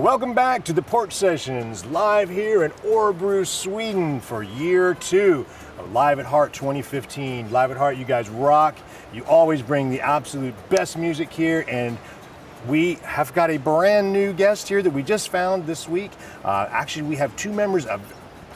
welcome back to the Porch Sessions, live here in Örebro, Sweden for year 2 of Live at Heart 2015. Live at Heart, you guys rock. You always bring the absolute best music here, and we have got a brand new guest here that we just found this week. Actually, we have 2 members of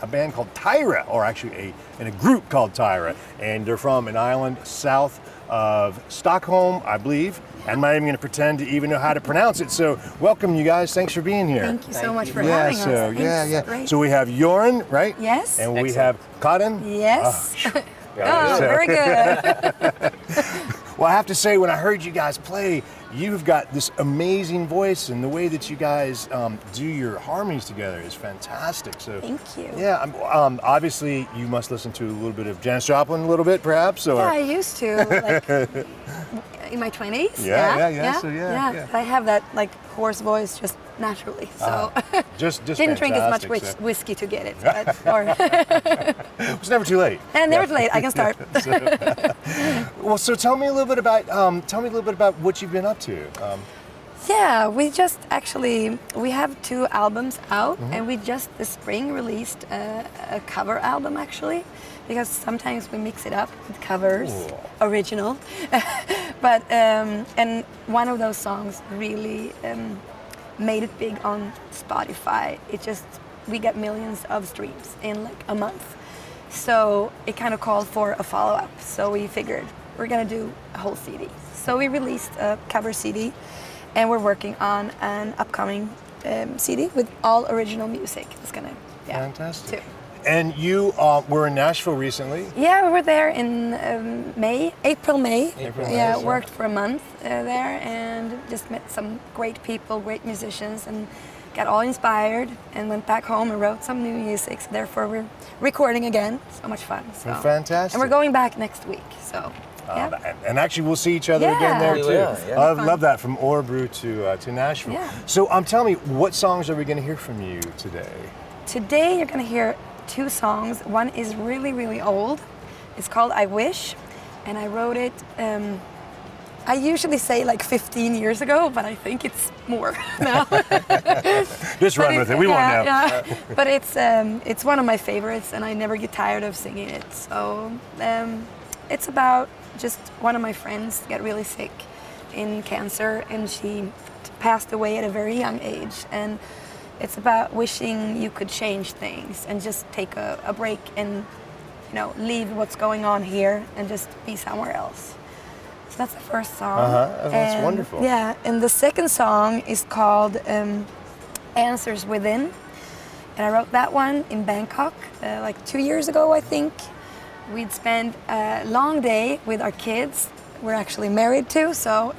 a band called Thyra, or actually in a group called Thyra, and they're from an island south of Stockholm, I believe. I'm not even going to pretend to even know how to pronounce it. So welcome, you guys. Thanks for being here. Thank you so much for having us. Yeah. Great. So we have Joran, right? Yes. And we have Karin. Yes. Oh, very good. Well, I have to say, when I heard you guys play, you've got this amazing voice, and the way that you guys do your harmonies together is fantastic. So thank you. Yeah, obviously you must listen to a little bit of Janis Joplin, a little bit, perhaps. Or... Yeah, I used to, like in my 20s. Yeah. I have that like hoarse voice just naturally. So just didn't drink as much whiskey to get it. But, it's never too late. And never too late. I can start. Well, so tell me a little bit about what you've been up to. Yeah, we just we have 2 albums out, and we just this spring released a cover album actually, because sometimes we mix it up with covers, original. But and one of those songs really made it big on Spotify. We get millions of streams in like a month. So it kind of called for a follow-up. So we figured we're gonna do a whole CD. So we released a cover CD, and we're working on an upcoming CD with all original music. It's gonna, fantastic. Too. And you were in Nashville recently. Yeah, we were there in April, May. Yeah, worked for a month there, and just met some great people, great musicians, and got all inspired, and went back home and wrote some new music. So therefore, we're recording again. So much fun. So. Fantastic. And we're going back next week. So. Yeah. And actually, we'll see each other again there too. I love that, from Örebro to Nashville. Yeah. So tell me, what songs are we going to hear from you today? Today, you're going to hear 2 songs. One is really, really old. It's called I Wish, and I wrote it, I usually say like 15 years ago, but I think it's more now. Just run with it, we won't know. Yeah. But it's one of my favorites, and I never get tired of singing it. So it's about just one of my friends got really sick in cancer, and she passed away at a very young age. And it's about wishing you could change things and just take a break and, leave what's going on here and just be somewhere else. So that's the first song. That's wonderful. Yeah, and the second song is called Answers Within. And I wrote that one in Bangkok like 2 years ago, I think. We'd spend a long day with our kids. We're actually married too, so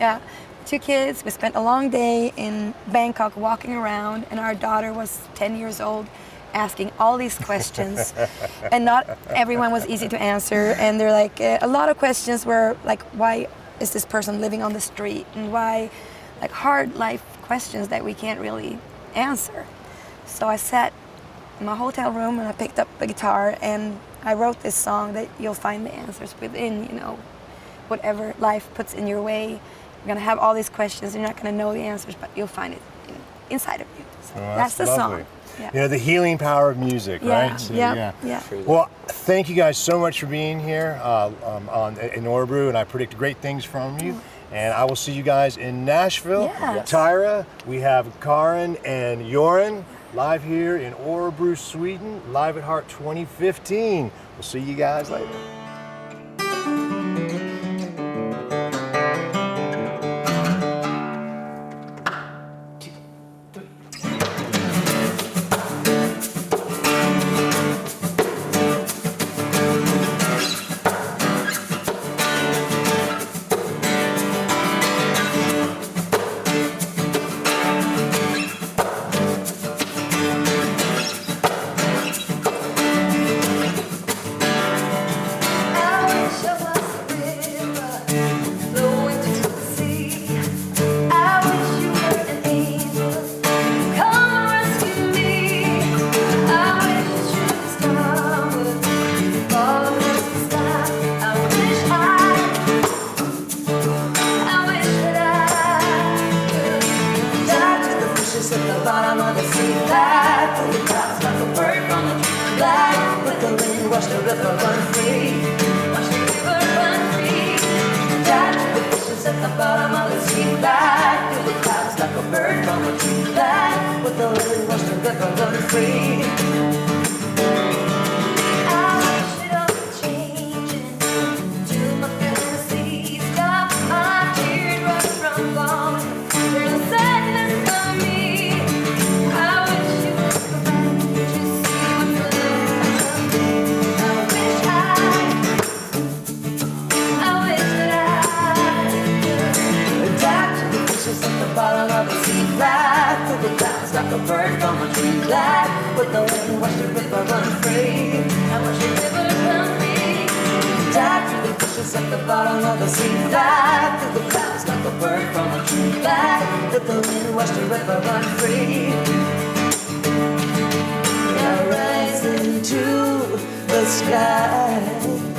2 kids. We spent a long day in Bangkok walking around, and our daughter was 10 years old, asking all these questions. And not everyone was easy to answer. And they're like, a lot of questions were like, why is this person living on the street? And why, like hard life questions that we can't really answer. So I sat in my hotel room and I picked up a guitar, and I wrote this song that you'll find the answers within, whatever life puts in your way. You're gonna have all these questions, you're not gonna know the answers, but you'll find it inside of you. So that's the lovely. song. The healing power of music, right? So, yeah. Well, thank you guys so much for being here in Örebro, and I predict great things from you. And I will see you guys in Nashville. Yes. Thyra, we have Karin and Joran live here in Örebro, Sweden, Live at Heart 2015. We'll see you guys later. with the wind washed the river run free. I wish it all would change into my fantasy. Stop my tears running from falling. There's no sadness for me. I wish you would go back to see what's left of me. I wish that I could adapt to the fishes at the bottom of the sea. Fly through the clouds like a bird from a tree. Glide with the wind, watch the river run free. I watch the river run free. Dive through the fishes at the bottom of the sea. Fly through the clouds like a bird from a tree. Glide with the wind, watch the river run free. I rise into the sky.